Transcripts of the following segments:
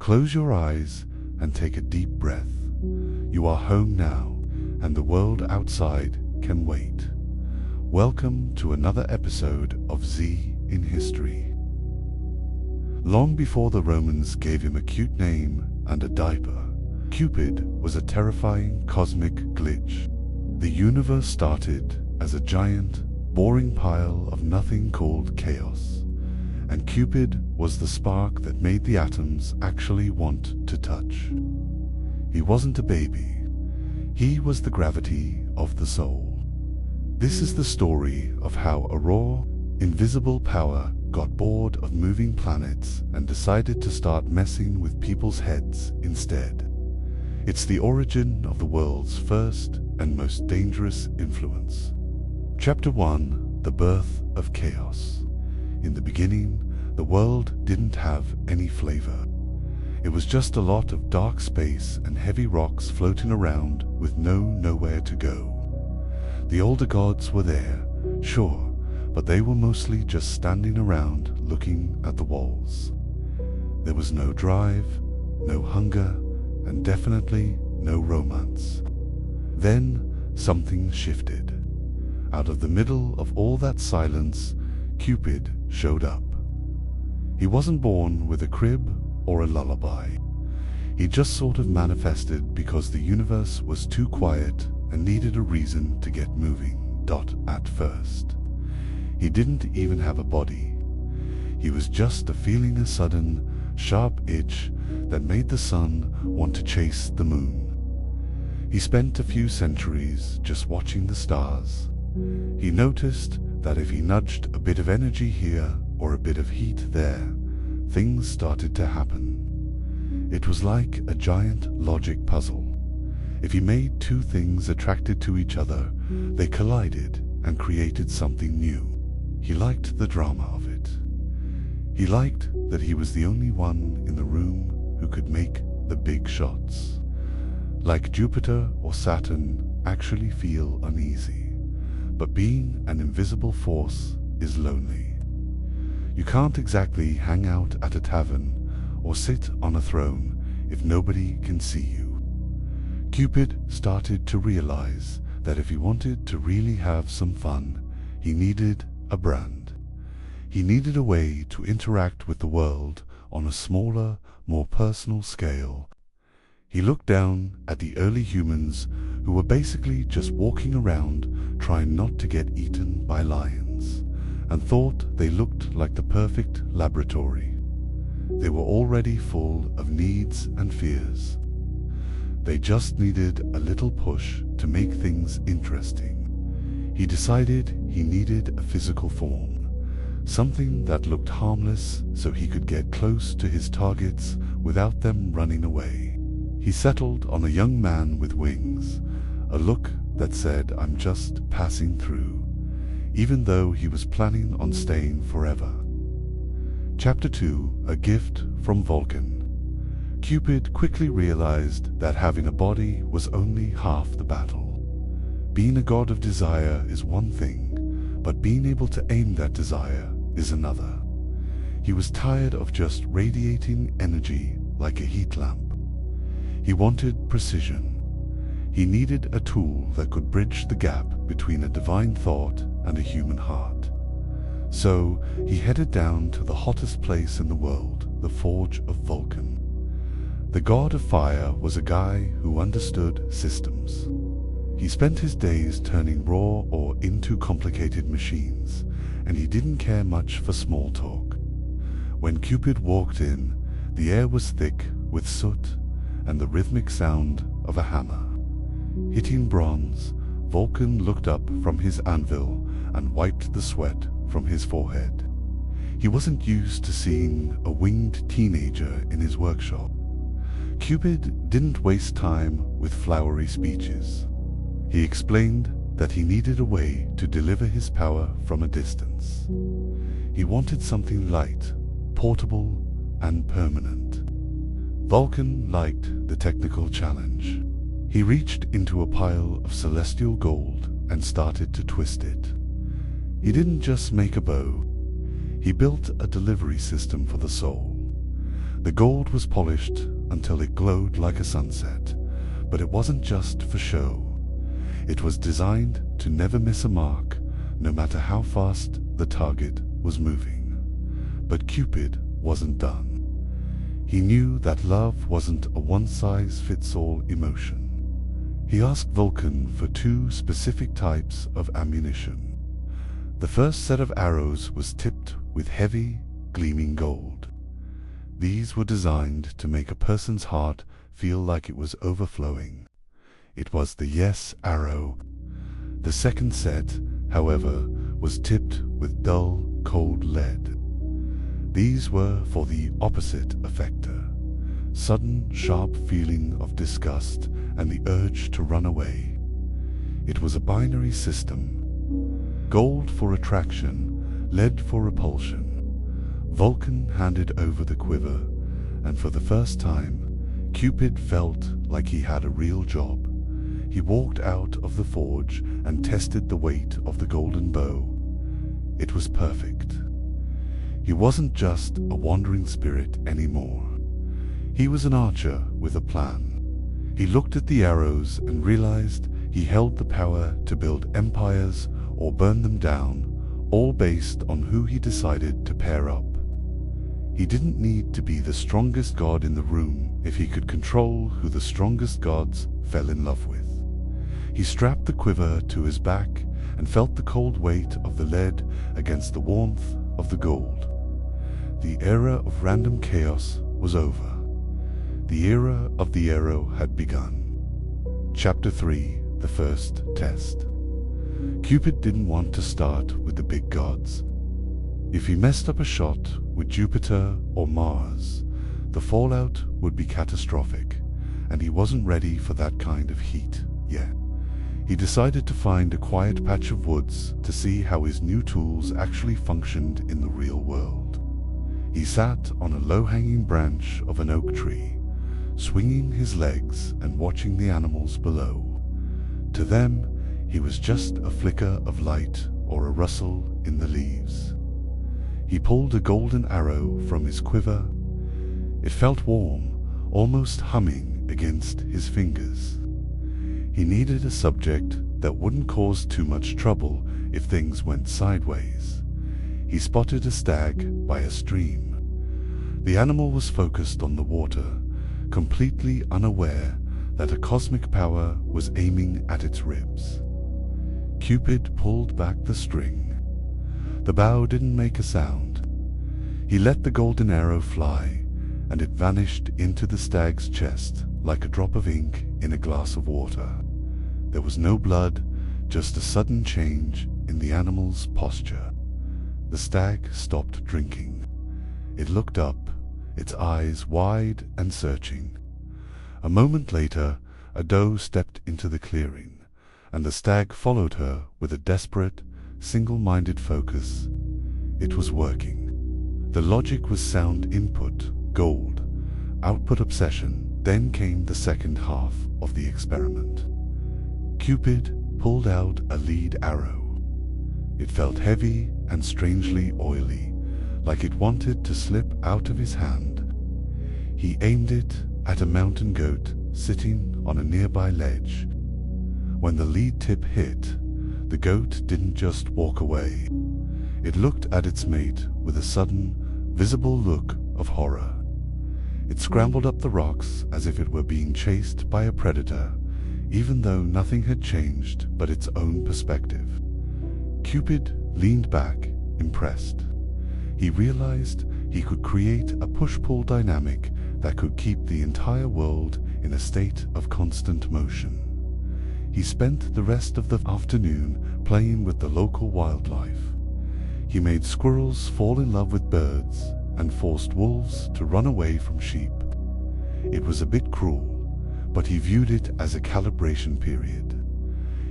Close your eyes and take a deep breath. You are home now, and the world outside can wait. Welcome to another episode of Z in History. Long before the Romans gave him a cute name and a diaper, Cupid was a terrifying cosmic glitch. The universe started as a giant, boring pile of nothing called chaos, and Cupid was the spark that made the atoms actually want to touch. He wasn't a baby. He was the gravity of the soul. This is the story of how a raw, invisible power got bored of moving planets and decided to start messing with people's heads instead. It's the origin of the world's first and most dangerous influence. Chapter 1: The Birth of Chaos. In the beginning, the world didn't have any flavor. It was just a lot of dark space and heavy rocks floating around with nowhere to go. The older gods were there, sure, but they were mostly just standing around looking at the walls. There was no drive, no hunger, and definitely no romance. Then something shifted. Out of the middle of all that silence, Cupid showed up. He wasn't born with a crib or a lullaby. He just sort of manifested because the universe was too quiet and needed a reason to get moving. At first, he didn't even have a body. He was just feeling a sudden, sharp itch that made the sun want to chase the moon. He spent a few centuries just watching the stars. He noticed that if he nudged a bit of energy here or a bit of heat there, things started to happen. It was like a giant logic puzzle. If he made two things attracted to each other, they collided and created something new. He liked the drama of it. He liked that he was the only one in the room who could make the big shots. Like Jupiter or Saturn actually feel uneasy, but being an invisible force is lonely. You can't exactly hang out at a tavern or sit on a throne if nobody can see you. Cupid started to realize that if he wanted to really have some fun, he needed a brand. He needed a way to interact with the world on a smaller, more personal scale. He looked down at the early humans who were basically just walking around trying not to get eaten by lions, and thought they looked like the perfect laboratory. They were already full of needs and fears. They just needed a little push to make things interesting. He decided he needed a physical form, something that looked harmless so he could get close to his targets without them running away. He settled on a young man with wings, a look that said, "I'm just passing through," even though he was planning on staying forever. Chapter 2: A Gift from Vulcan. Cupid quickly realized that having a body was only half the battle. Being a god of desire is one thing, but being able to aim that desire is another. He was tired of just radiating energy like a heat lamp. He wanted precision. He needed a tool that could bridge the gap between a divine thought and a human heart. So he headed down to the hottest place in the world, the Forge of Vulcan. The god of fire was a guy who understood systems. He spent his days turning raw ore into complicated machines, and he didn't care much for small talk. When Cupid walked in, the air was thick with soot and the rhythmic sound of a hammer. Hitting bronze, Vulcan looked up from his anvil and wiped the sweat from his forehead. He wasn't used to seeing a winged teenager in his workshop. Cupid didn't waste time with flowery speeches. He explained that he needed a way to deliver his power from a distance. He wanted something light, portable, and permanent. Vulcan liked the technical challenge. He reached into a pile of celestial gold and started to twist it. He didn't just make a bow. He built a delivery system for the soul. The gold was polished until it glowed like a sunset, but it wasn't just for show. It was designed to never miss a mark, no matter how fast the target was moving. But Cupid wasn't done. He knew that love wasn't a one-size-fits-all emotion. He asked Vulcan for 2 specific types of ammunition. The first set of arrows was tipped with heavy, gleaming gold. These were designed to make a person's heart feel like it was overflowing. It was the yes arrow. The second set, however, was tipped with dull, cold lead. These were for the opposite effector: sudden, sharp feeling of disgust and the urge to run away. It was a binary system: gold for attraction, lead for repulsion. Vulcan handed over the quiver, and for the first time, Cupid felt like he had a real job. He walked out of the forge and tested the weight of the golden bow. It was perfect. He wasn't just a wandering spirit anymore. He was an archer with a plan. He looked at the arrows and realized he held the power to build empires or burn them down, all based on who he decided to pair up. He didn't need to be the strongest god in the room if he could control who the strongest gods fell in love with. He strapped the quiver to his back and felt the cold weight of the lead against the warmth of the gold. The era of random chaos was over. The era of the arrow had begun. Chapter 3: The First Test. Cupid didn't want to start with the big gods. If he messed up a shot with Jupiter or Mars, the fallout would be catastrophic, and he wasn't ready for that kind of heat yet. He decided to find a quiet patch of woods to see how his new tools actually functioned in the real world. He sat on a low-hanging branch of an oak tree, swinging his legs and watching the animals below. To them, he was just a flicker of light or a rustle in the leaves. He pulled a golden arrow from his quiver. It felt warm, almost humming against his fingers. He needed a subject that wouldn't cause too much trouble if things went sideways. He spotted a stag by a stream. The animal was focused on the water, completely unaware that a cosmic power was aiming at its ribs. Cupid pulled back the string. The bow didn't make a sound. He let the golden arrow fly, and it vanished into the stag's chest like a drop of ink in a glass of water. There was no blood, just a sudden change in the animal's posture. The stag stopped drinking. It looked up, its eyes wide and searching. A moment later, a doe stepped into the clearing, and the stag followed her with a desperate, single-minded focus. It was working. The logic was sound input, gold, output obsession. Then came the second half of the experiment. Cupid pulled out a lead arrow. It felt heavy and strangely oily, like it wanted to slip out of his hand. He aimed it at a mountain goat sitting on a nearby ledge. When the lead tip hit, the goat didn't just walk away. It looked at its mate with a sudden, visible look of horror. It scrambled up the rocks as if it were being chased by a predator, even though nothing had changed but its own perspective. Cupid leaned back, impressed. He realized he could create a push-pull dynamic that could keep the entire world in a state of constant motion. He spent the rest of the afternoon playing with the local wildlife. He made squirrels fall in love with birds and forced wolves to run away from sheep. It was a bit cruel, but he viewed it as a calibration period.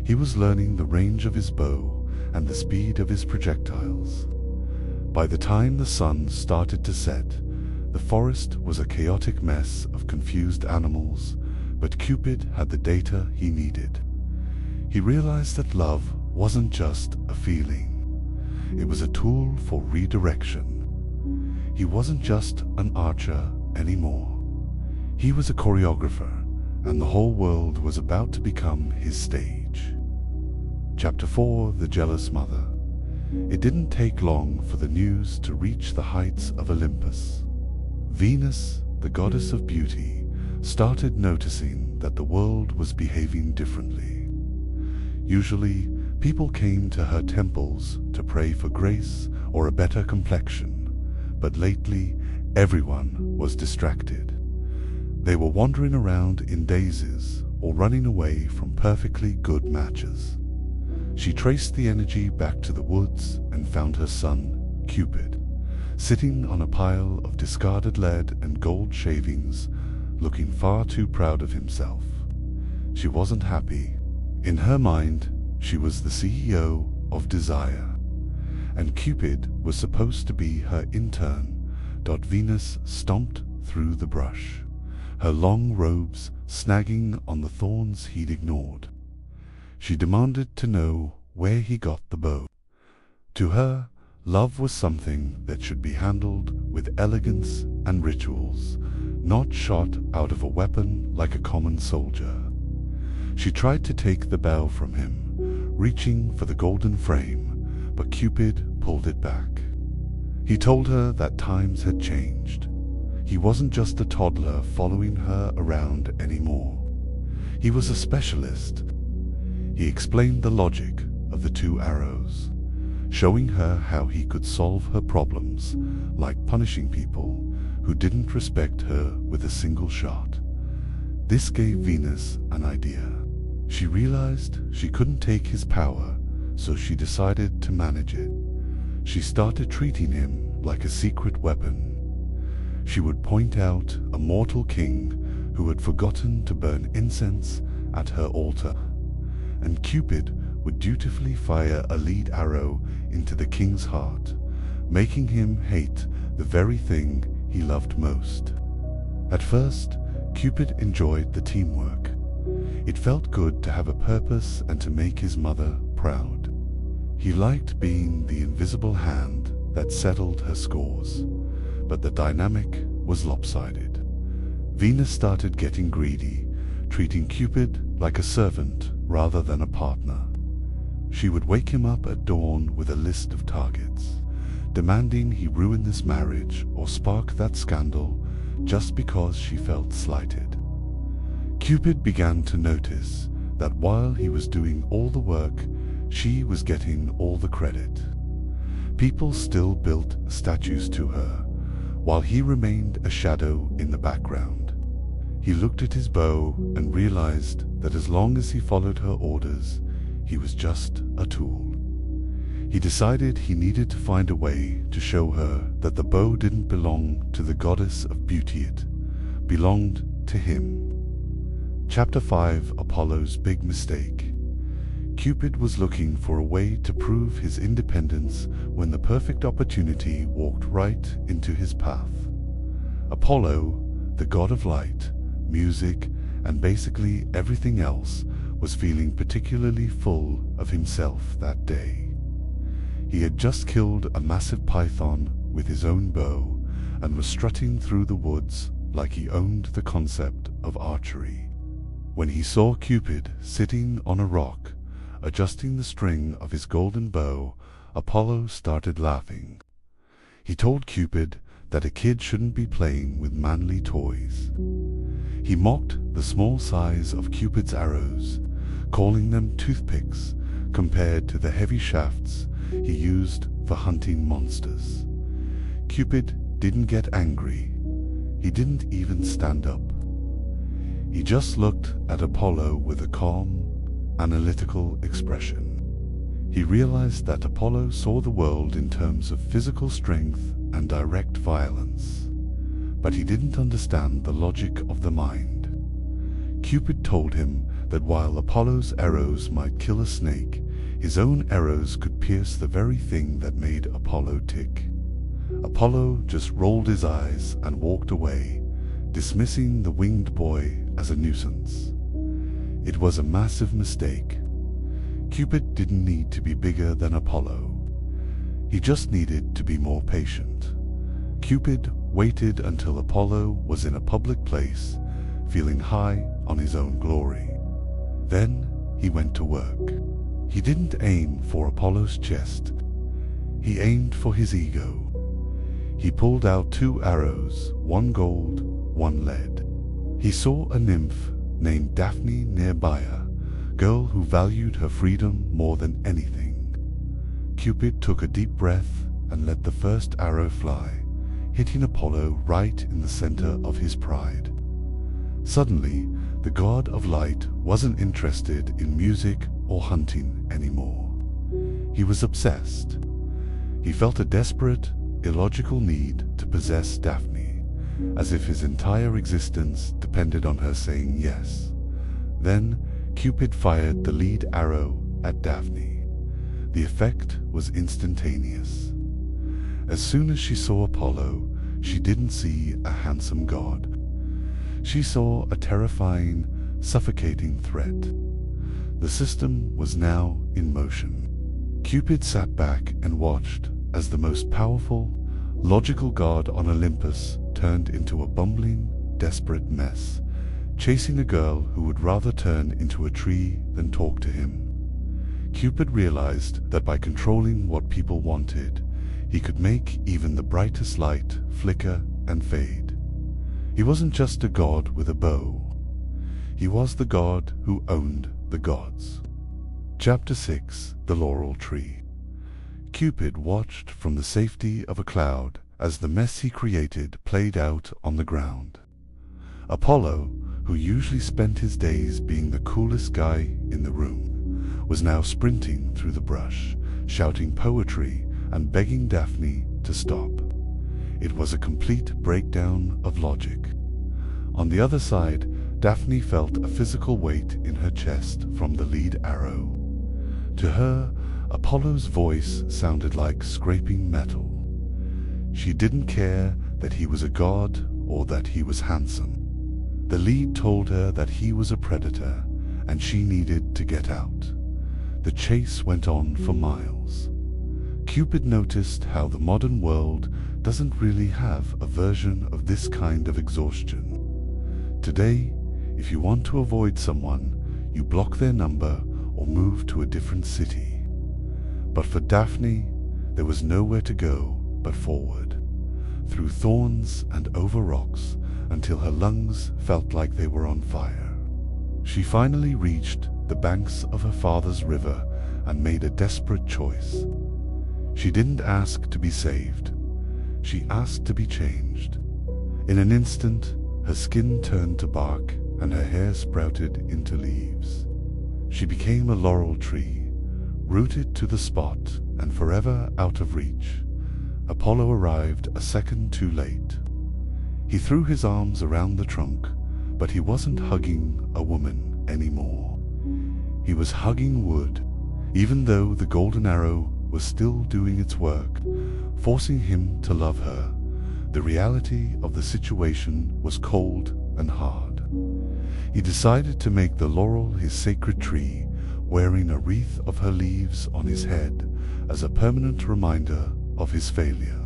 He was learning the range of his bow and the speed of his projectiles. By the time the sun started to set, the forest was a chaotic mess of confused animals, but Cupid had the data he needed. He realized that love wasn't just a feeling. It was a tool for redirection. He wasn't just an archer anymore. He was a choreographer, and the whole world was about to become his stage. Chapter 4: The Jealous Mother. It didn't take long for the news to reach the heights of Olympus. Venus, the goddess of beauty, started noticing that the world was behaving differently. Usually, people came to her temples to pray for grace or a better complexion, but lately, everyone was distracted. They were wandering around in dazes or running away from perfectly good matches. She traced the energy back to the woods and found her son, Cupid, sitting on a pile of discarded lead and gold shavings, looking far too proud of himself. She wasn't happy. In her mind, she was the CEO of Desire, and Cupid was supposed to be her intern. Venus stomped through the brush, her long robes snagging on the thorns he'd ignored. She demanded to know where he got the bow. To her, love was something that should be handled with elegance and rituals, not shot out of a weapon like a common soldier. She tried to take the bow from him, reaching for the golden frame, but Cupid pulled it back. He told her that times had changed. He wasn't just a toddler following her around anymore. He was a specialist. He explained the logic of the two arrows, showing her how he could solve her problems, like punishing people who didn't respect her with a single shot. This gave Venus an idea. She realized she couldn't take his power, so she decided to manage it. She started treating him like a secret weapon. She would point out a mortal king who had forgotten to burn incense at her altar, and Cupid would dutifully fire a lead arrow into the king's heart, making him hate the very thing he loved most. At first, Cupid enjoyed the teamwork. It felt good to have a purpose and to make his mother proud. He liked being the invisible hand that settled her scores, but the dynamic was lopsided. Venus started getting greedy, treating Cupid like a servant rather than a partner. She would wake him up at dawn with a list of targets, demanding he ruin this marriage or spark that scandal just because she felt slighted. Cupid began to notice that while he was doing all the work, she was getting all the credit. People still built statues to her, while he remained a shadow in the background. He looked at his bow and realized that as long as he followed her orders, he was just a tool. He decided he needed to find a way to show her that the bow didn't belong to the goddess of beauty, it belonged to him. Chapter 5: Apollo's Big Mistake. Cupid was looking for a way to prove his independence when the perfect opportunity walked right into his path. Apollo, the god of light, music, and basically everything else, was feeling particularly full of himself that day. He had just killed a massive python with his own bow and was strutting through the woods like he owned the concept of archery. When he saw Cupid sitting on a rock, adjusting the string of his golden bow, Apollo started laughing. He told Cupid that a kid shouldn't be playing with manly toys. He mocked the small size of Cupid's arrows, calling them toothpicks compared to the heavy shafts he used for hunting monsters. Cupid didn't get angry. He didn't even stand up. He just looked at Apollo with a calm, analytical expression. He realized that Apollo saw the world in terms of physical strength and direct violence, but he didn't understand the logic of the mind. Cupid told him that while Apollo's arrows might kill a snake, his own arrows could pierce the very thing that made Apollo tick. Apollo just rolled his eyes and walked away, dismissing the winged boy as a nuisance. It was a massive mistake. Cupid didn't need to be bigger than Apollo. He just needed to be more patient. Cupid waited until Apollo was in a public place, feeling high on his own glory. Then he went to work. He didn't aim for Apollo's chest. He aimed for his ego. He pulled out 2 arrows, one gold, one lead. He saw a nymph named Daphne nearby, a girl who valued her freedom more than anything. Cupid took a deep breath and let the first arrow fly, hitting Apollo right in the center of his pride. Suddenly, the god of light wasn't interested in music or hunting anymore. He was obsessed. He felt a desperate, illogical need to possess Daphne, as if his entire existence depended on her saying yes. Then, Cupid fired the lead arrow at Daphne. The effect was instantaneous. As soon as she saw Apollo, she didn't see a handsome god. She saw a terrifying, suffocating threat. The system was now in motion. Cupid sat back and watched as the most powerful, logical god on Olympus turned into a bumbling, desperate mess, chasing a girl who would rather turn into a tree than talk to him. Cupid realized that by controlling what people wanted, he could make even the brightest light flicker and fade. He wasn't just a god with a bow. He was the god who owned the gods. Chapter 6: The Laurel Tree. Cupid watched from the safety of a cloud as the mess he created played out on the ground. Apollo, who usually spent his days being the coolest guy in the room, was now sprinting through the brush, shouting poetry and begging Daphne to stop. It was a complete breakdown of logic. On the other side, Daphne felt a physical weight in her chest from the lead arrow. To her, Apollo's voice sounded like scraping metal. She didn't care that he was a god or that he was handsome. The lead told her that he was a predator, and she needed to get out. The chase went on for miles. Cupid noticed how the modern world doesn't really have a version of this kind of exhaustion. Today, if you want to avoid someone, you block their number or move to a different city. But for Daphne, there was nowhere to go but forward, through thorns and over rocks, until her lungs felt like they were on fire. She finally reached the banks of her father's river and made a desperate choice. She didn't ask to be saved. She asked to be changed. In an instant, her skin turned to bark and her hair sprouted into leaves. She became a laurel tree, rooted to the spot and forever out of reach. Apollo arrived a second too late. He threw his arms around the trunk, but he wasn't hugging a woman anymore. He was hugging wood, even though the golden arrow was still doing its work, forcing him to love her. The reality of the situation was cold and hard. He decided to make the laurel his sacred tree, wearing a wreath of her leaves on his head as a permanent reminder of his failure.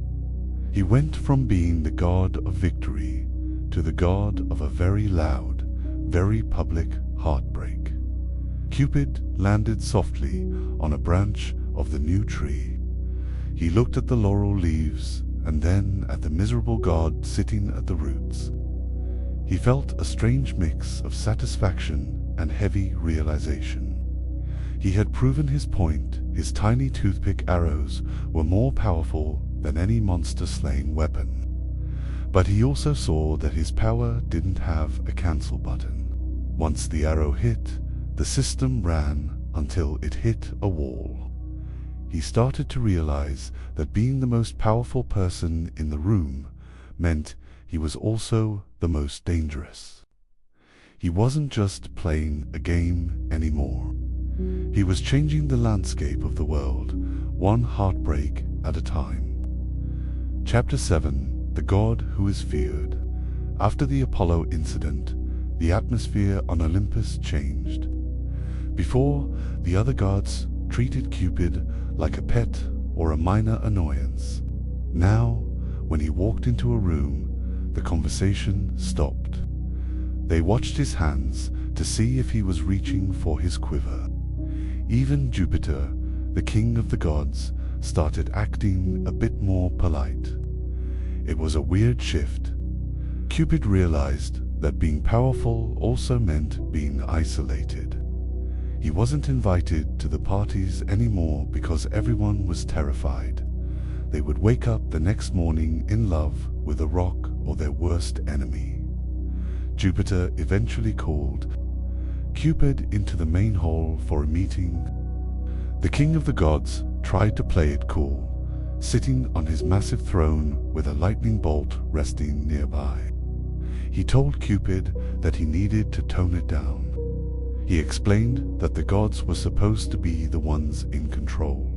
He went from being the god of victory to the god of a very loud, very public heartbreak. Cupid landed softly on a branch of the new tree. He looked at the laurel leaves and then at the miserable god sitting at the roots. He felt a strange mix of satisfaction and heavy realization. He had proven his point. His tiny toothpick arrows were more powerful than any monster-slaying weapon. But he also saw that his power didn't have a cancel button. Once the arrow hit, the system ran until it hit a wall. He started to realize that being the most powerful person in the room meant he was also the most dangerous. He wasn't just playing a game anymore. He was changing the landscape of the world, one heartbreak at a time. Chapter 7: The God Who Is Feared. After the Apollo incident, the atmosphere on Olympus changed. Before, the other gods treated Cupid like a pet or a minor annoyance. Now, when he walked into a room, the conversation stopped. They watched his hands to see if he was reaching for his quiver. Even Jupiter, the king of the gods, started acting a bit more polite. It was a weird shift. Cupid realized that being powerful also meant being isolated. He wasn't invited to the parties anymore because everyone was terrified. They would wake up the next morning in love with a rock or their worst enemy. Jupiter eventually called Cupid into the main hall for a meeting. The king of the gods tried to play it cool, sitting on his massive throne with a lightning bolt resting nearby. He told Cupid that he needed to tone it down. He explained that the gods were supposed to be the ones in control,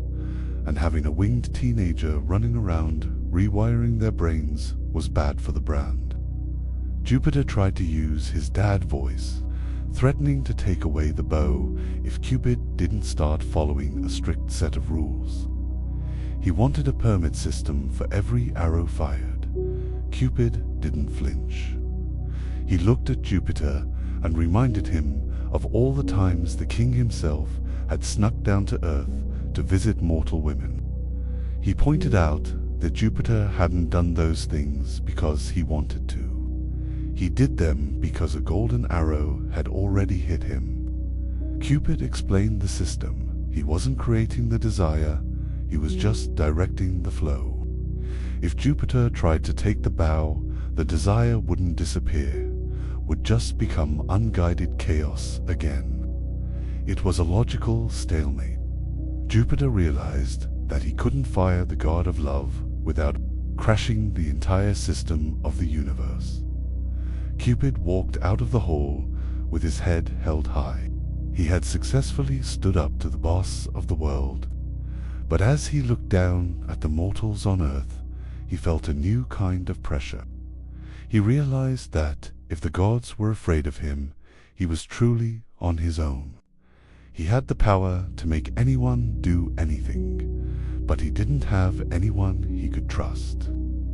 and having a winged teenager running around rewiring their brains was bad for the brand. Jupiter tried to use his dad voice, threatening to take away the bow if Cupid didn't start following a strict set of rules. He wanted a permit system for every arrow fired. Cupid didn't flinch. He looked at Jupiter and reminded him of all the times the king himself had snuck down to Earth to visit mortal women. He pointed out that Jupiter hadn't done those things because he wanted to. He did them because a golden arrow had already hit him. Cupid explained the system. He wasn't creating the desire, he was just directing the flow. If Jupiter tried to take the bow, the desire wouldn't disappear, would just become unguided chaos again. It was a logical stalemate. Jupiter realized that he couldn't fire the god of love without crashing the entire system of the universe. Cupid walked out of the hall with his head held high. He had successfully stood up to the boss of the world. But as he looked down at the mortals on Earth, he felt a new kind of pressure. He realized that if the gods were afraid of him, he was truly on his own. He had the power to make anyone do anything, but he didn't have anyone he could trust.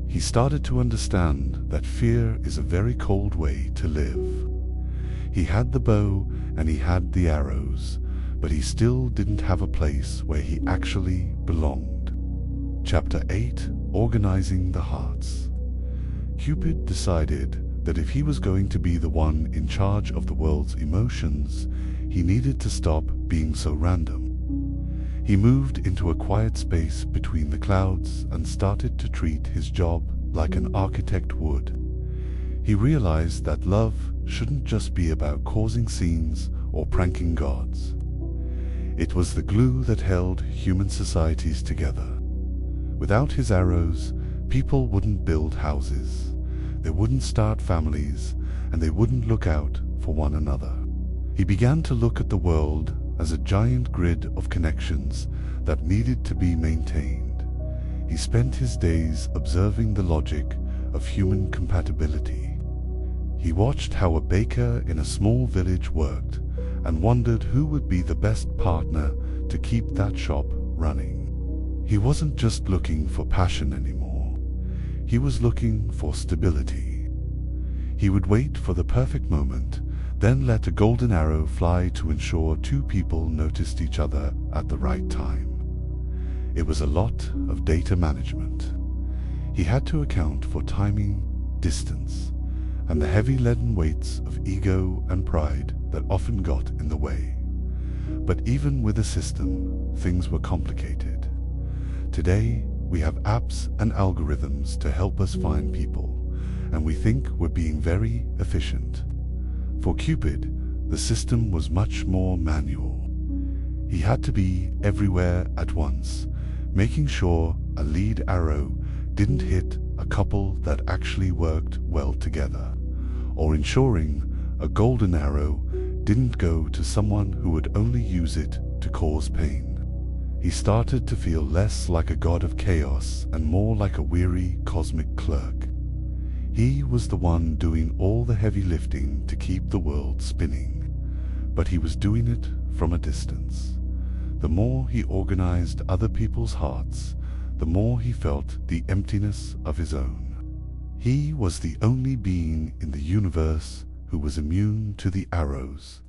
He started to understand that fear is a very cold way to live. He had the bow and he had the arrows, but he still didn't have a place where he actually belonged. Chapter 8: Organizing the Hearts. Cupid decided that if he was going to be the one in charge of the world's emotions, he needed to stop being so random. He moved into a quiet space between the clouds and started to treat his job like an architect would. He realized that love shouldn't just be about causing scenes or pranking gods. It was the glue that held human societies together. Without his arrows, people wouldn't build houses, they wouldn't start families, and they wouldn't look out for one another. He began to look at the world as a giant grid of connections that needed to be maintained. He spent his days observing the logic of human compatibility. He watched how a baker in a small village worked and wondered who would be the best partner to keep that shop running. He wasn't just looking for passion anymore. He was looking for stability. He would wait for the perfect moment, then let a golden arrow fly to ensure two people noticed each other at the right time. It was a lot of data management. He had to account for timing, distance, and the heavy leaden weights of ego and pride that often got in the way. But even with a system, things were complicated. Today, we have apps and algorithms to help us find people, and we think we're being very efficient. For Cupid, the system was much more manual. He had to be everywhere at once, making sure a lead arrow didn't hit a couple that actually worked well together, or ensuring a golden arrow didn't go to someone who would only use it to cause pain. He started to feel less like a god of chaos and more like a weary cosmic clerk. He was the one doing all the heavy lifting to keep the world spinning, but he was doing it from a distance. The more he organized other people's hearts, the more he felt the emptiness of his own. He was the only being in the universe who was immune to the arrows.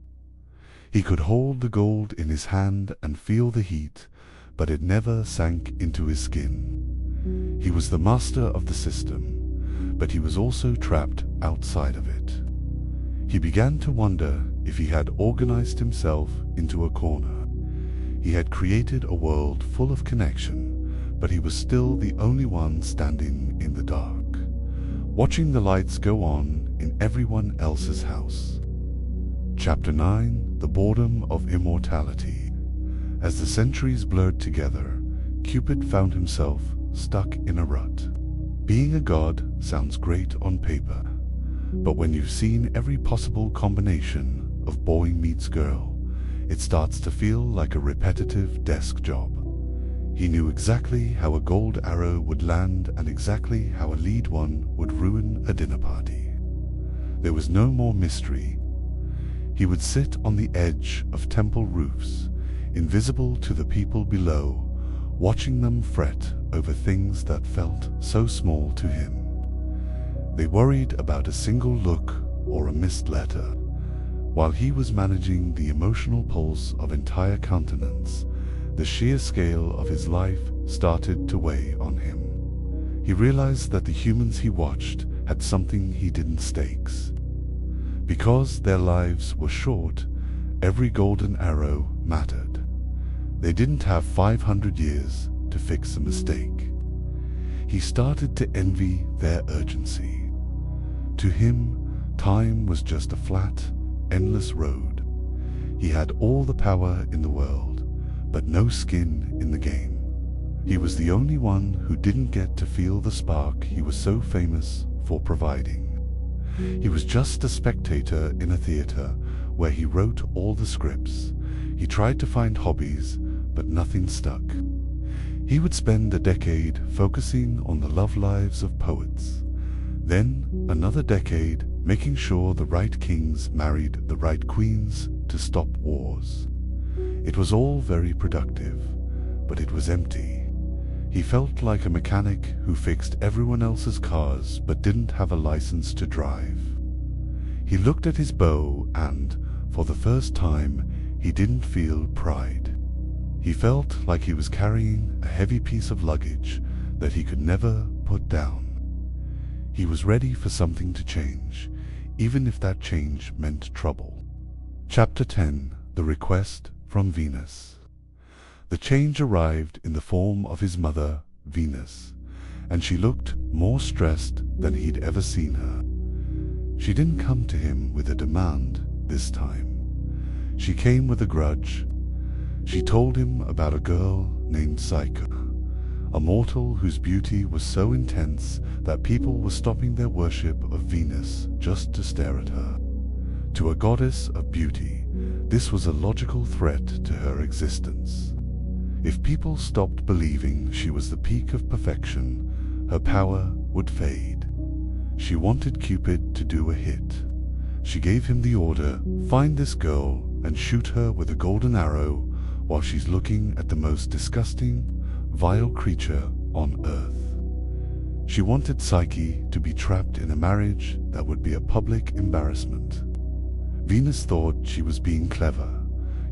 He could hold the gold in his hand and feel the heat, but it never sank into his skin. He was the master of the system, but he was also trapped outside of it. He began to wonder if he had organized himself into a corner. He had created a world full of connection, but he was still the only one standing in the dark, watching the lights go on in everyone else's house. Chapter 9: The Boredom of Immortality. As the centuries blurred together, Cupid found himself stuck in a rut. Being a god sounds great on paper, but when you've seen every possible combination of boy meets girl, it starts to feel like a repetitive desk job. He knew exactly how a gold arrow would land and exactly how a lead one would ruin a dinner party. There was no more mystery. He would sit on the edge of temple roofs, invisible to the people below, watching them fret over things that felt so small to him. They worried about a single look or a missed letter, while he was managing the emotional pulse of entire continents. The sheer scale of his life started to weigh on him. He realized that the humans he watched had something he didn't: stakes. Because their lives were short, every golden arrow mattered. They didn't have 500 years to fix a mistake. He started to envy their urgency. To him, time was just a flat, endless road. He had all the power in the world, but no skin in the game. He was the only one who didn't get to feel the spark he was so famous for providing. He was just a spectator in a theater where he wrote all the scripts. He tried to find hobbies, but nothing stuck. He would spend a decade focusing on the love lives of poets, then another decade making sure the right kings married the right queens to stop wars. It was all very productive, but it was empty. He felt like a mechanic who fixed everyone else's cars but didn't have a license to drive. He looked at his bow and, for the first time, he didn't feel pride. He felt like he was carrying a heavy piece of luggage that he could never put down. He was ready for something to change, even if that change meant trouble. Chapter 10: The Request from Venus. The change arrived in the form of his mother, Venus, and she looked more stressed than he'd ever seen her. She didn't come to him with a demand this time. She came with a grudge. She told him about a girl named Psyche, a mortal whose beauty was so intense that people were stopping their worship of Venus just to stare at her. To a goddess of beauty, this was a logical threat to her existence. If people stopped believing she was the peak of perfection, her power would fade. She wanted Cupid to do a hit. She gave him the order: find this girl and shoot her with a golden arrow while she's looking at the most disgusting, vile creature on earth. She wanted Psyche to be trapped in a marriage that would be a public embarrassment. Venus thought she was being clever,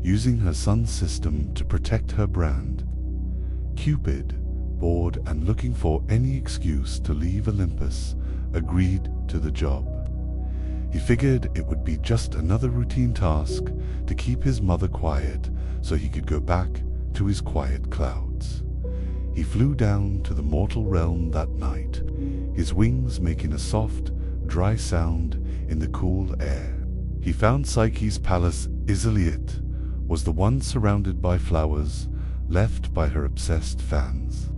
using her sun's system to protect her brand. Cupid, bored and looking for any excuse to leave Olympus, agreed to the job. He figured it would be just another routine task to keep his mother quiet so he could go back to his quiet clouds. He flew down to the mortal realm that night, his wings making a soft, dry sound in the cool air. He found Psyche's palace. Iliad was the one surrounded by flowers left by her obsessed fans.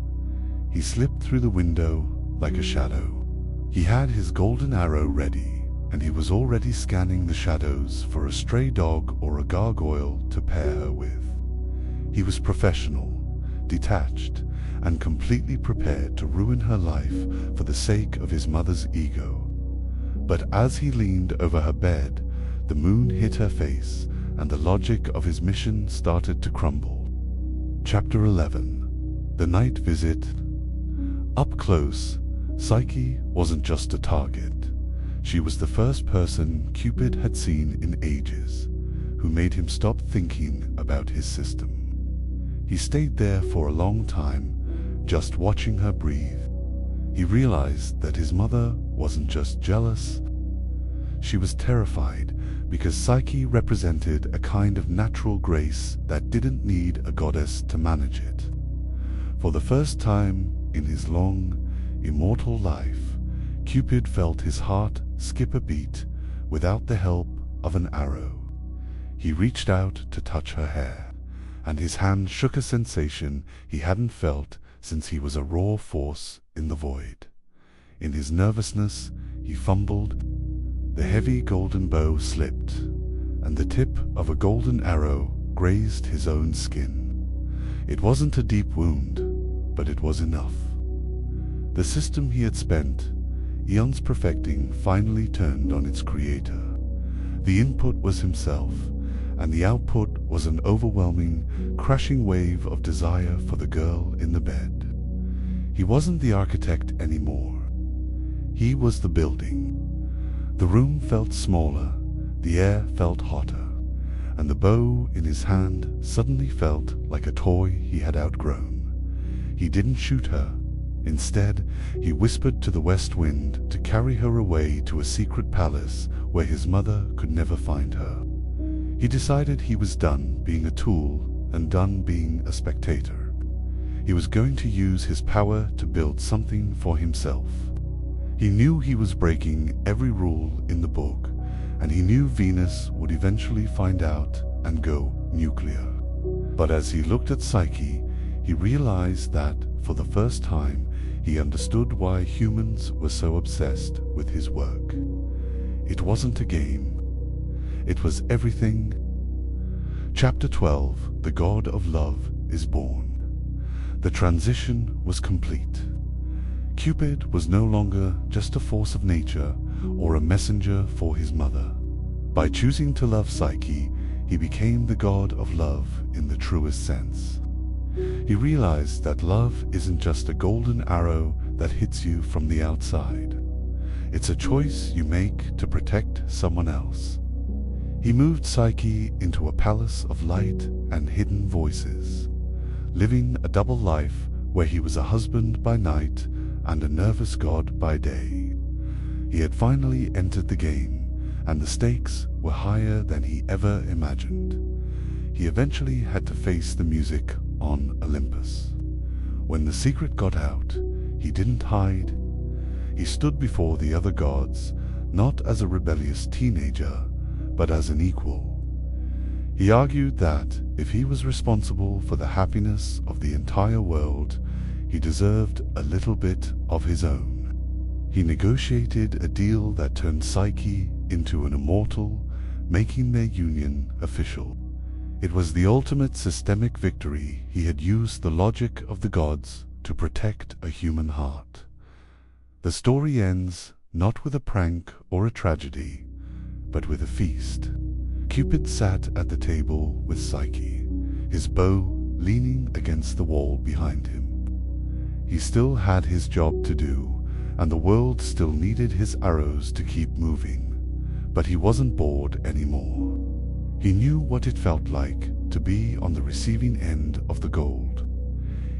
He slipped through the window like a shadow. He had his golden arrow ready, and he was already scanning the shadows for a stray dog or a gargoyle to pair her with. He was professional, detached, and completely prepared to ruin her life for the sake of his mother's ego. But as he leaned over her bed, the moon hit her face, and the logic of his mission started to crumble. Chapter 11: The Night Visit Up close, Psyche wasn't just a target. She was the first person Cupid had seen in ages, who made him stop thinking about his system. He stayed there for a long time, just watching her breathe. He realized that his mother wasn't just jealous. She was terrified because Psyche represented a kind of natural grace that didn't need a goddess to manage it. For the first time in his long, immortal life, Cupid felt his heart skip a beat without the help of an arrow. He reached out to touch her hair, and his hand shook a sensation he hadn't felt since he was a raw force in the void. In his nervousness, he fumbled. The heavy golden bow slipped, and the tip of a golden arrow grazed his own skin. It wasn't a deep wound, but it was enough. The system he had spent eons perfecting finally turned on its creator. The input was himself, and the output was an overwhelming, crashing wave of desire for the girl in the bed. He wasn't the architect anymore. He was the building. The room felt smaller, the air felt hotter, and the bow in his hand suddenly felt like a toy he had outgrown. He didn't shoot her. Instead, he whispered to the west wind to carry her away to a secret palace where his mother could never find her. He decided he was done being a tool and done being a spectator. He was going to use his power to build something for himself. He knew he was breaking every rule in the book, and he knew Venus would eventually find out and go nuclear. But as he looked at Psyche, he realized that, for the first time, he understood why humans were so obsessed with his work. It wasn't a game. It was everything. Chapter 12, The God of Love is Born. The transition was complete. Cupid was no longer just a force of nature or a messenger for his mother. By choosing to love Psyche, he became the god of love in the truest sense. He realized that love isn't just a golden arrow that hits you from the outside. It's a choice you make to protect someone else. He moved Psyche into a palace of light and hidden voices, living a double life where he was a husband by night and a nervous god by day. He had finally entered the game, and the stakes were higher than he ever imagined. He eventually had to face the music on Olympus. When the secret got out, he didn't hide. He stood before the other gods, not as a rebellious teenager, but as an equal. He argued that if he was responsible for the happiness of the entire world, he deserved a little bit of his own. He negotiated a deal that turned Psyche into an immortal, making their union official. It was the ultimate systemic victory. He had used the logic of the gods to protect a human heart. The story ends not with a prank or a tragedy, but with a feast. Cupid sat at the table with Psyche, his bow leaning against the wall behind him. He still had his job to do, and the world still needed his arrows to keep moving, but he wasn't bored anymore. He knew what it felt like to be on the receiving end of the gold.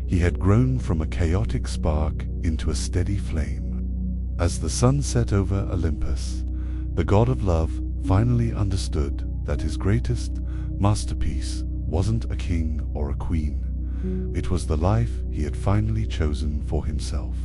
He had grown from a chaotic spark into a steady flame. As the sun set over Olympus, the god of love finally understood that his greatest masterpiece wasn't a king or a queen. It was the life he had finally chosen for himself.